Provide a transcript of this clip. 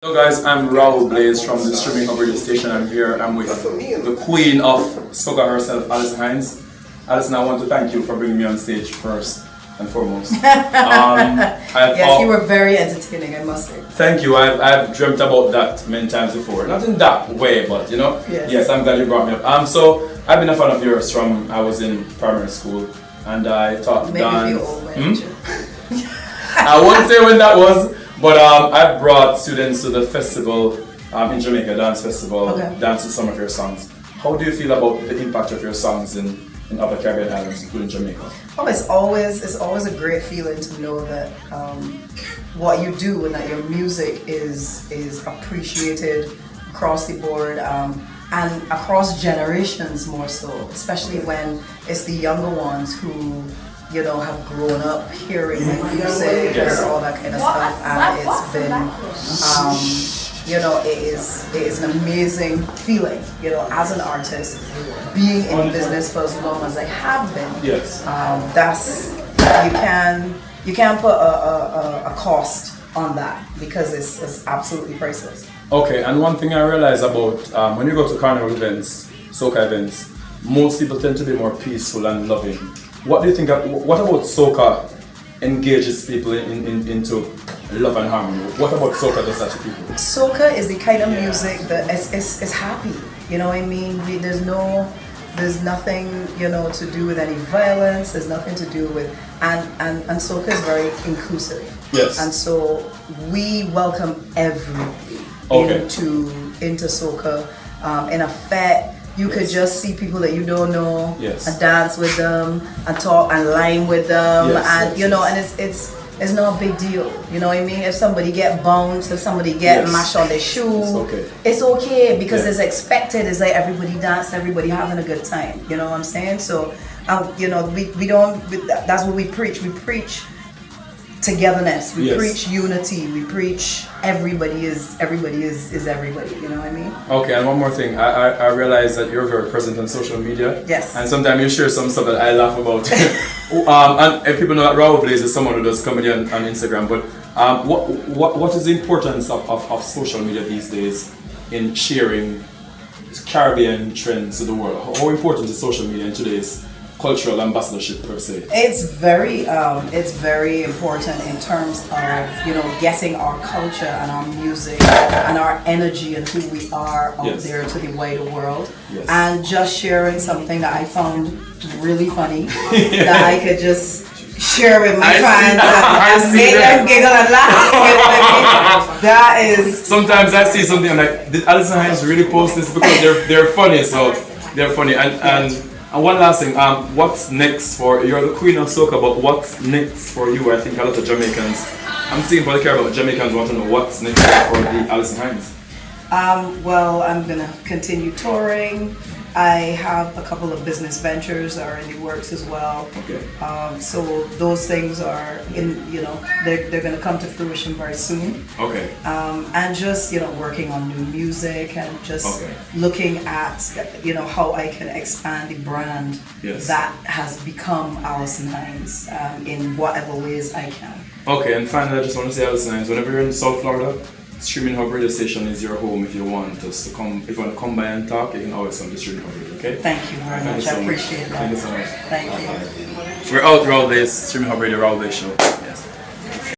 Hello guys, I'm Raúl from the Streaminn radio station. I'm with the queen of Soca herself, Alison Hinds. Alison, I want to thank you for bringing me on stage first and foremost. Yes, you were very entertaining, I must say. Thank you. I've dreamt about that many times before. Not in that way, but you know. Yes, I'm glad you brought me up. So I've been a fan of yours from I was in primary school, and I taught dance. Maybe feel old, I won't say when that was, but I brought students to the festival in Jamaica, dance festival, dance to some of your songs. How do you feel about the impact of your songs in other Caribbean islands, including Jamaica? Oh, it's always a great feeling to know that what you do and that your music is appreciated across the board and across generations more so, especially when it's the younger ones who have grown up hearing the music and all that kind of stuff, and it's been it is an amazing feeling, as an artist, being in business for as long as I have been. Yes. That's you can't put a cost on that because it's absolutely priceless. Okay, and one thing I realize about when you go to carnival events, soca events, most people tend to be more peaceful and loving. What do you think? What about soca engages people into love and harmony? What about soca does that to people? Soca is the kind of music that is happy. You know what I mean? There's nothing to do with any violence. There's nothing to do with and soca is very inclusive. Yes. And so we welcome everybody into soca. In a fete, you could just see people that you don't know and dance with them and talk and line with them, and it's not a big deal. You know what I mean? If somebody get bounced, if somebody get mashed on their shoe, it's okay because it's expected. It's like everybody dance, everybody having a good time. You know what I'm saying? So, we don't. That's what we preach. We preach togetherness. We preach unity. We preach everybody is everybody. You know what I mean? Okay, and one more thing. I realize that you're very present on social media. Yes. And sometimes you share some stuff that I laugh about. And if people know that Raúl is someone who does comedy on Instagram, but what is the importance of social media these days in sharing Caribbean trends to the world? How important is social media in today's cultural ambassadorship per se? It's very important in terms of getting our culture and our music and our energy and who we are out there to the wider world, and just sharing something that I found really funny that I could just share with my fans and make them giggle and laugh. That is. Sometimes I see something I'm like, did Alison Hinds really post this? Because they're funny, so they're funny. And one last thing, what's next for, you're the queen of soca, but what's next for you? I think a lot of Jamaicans, I'm seeing for the Caribbean, Jamaicans want to know what's next for the Alison Hinds. Well, I'm gonna continue touring. I have a couple of business ventures that are in the works as well. Okay. So those things are they're gonna come to fruition very soon. Okay. And just working on new music and just looking at how I can expand the brand that has become Alison Hinds in whatever ways I can. Okay, and finally I just want to say, Alison Hinds, whenever you're in South Florida, Streaminn radio station is your home. If you want us to come, if you want to come by and talk, you can always come to Streaminn radio, okay? Thank you very much. I appreciate that. Thank you so much. Thank you. We're out, Raúl, Streaminn radio, Raúl Show.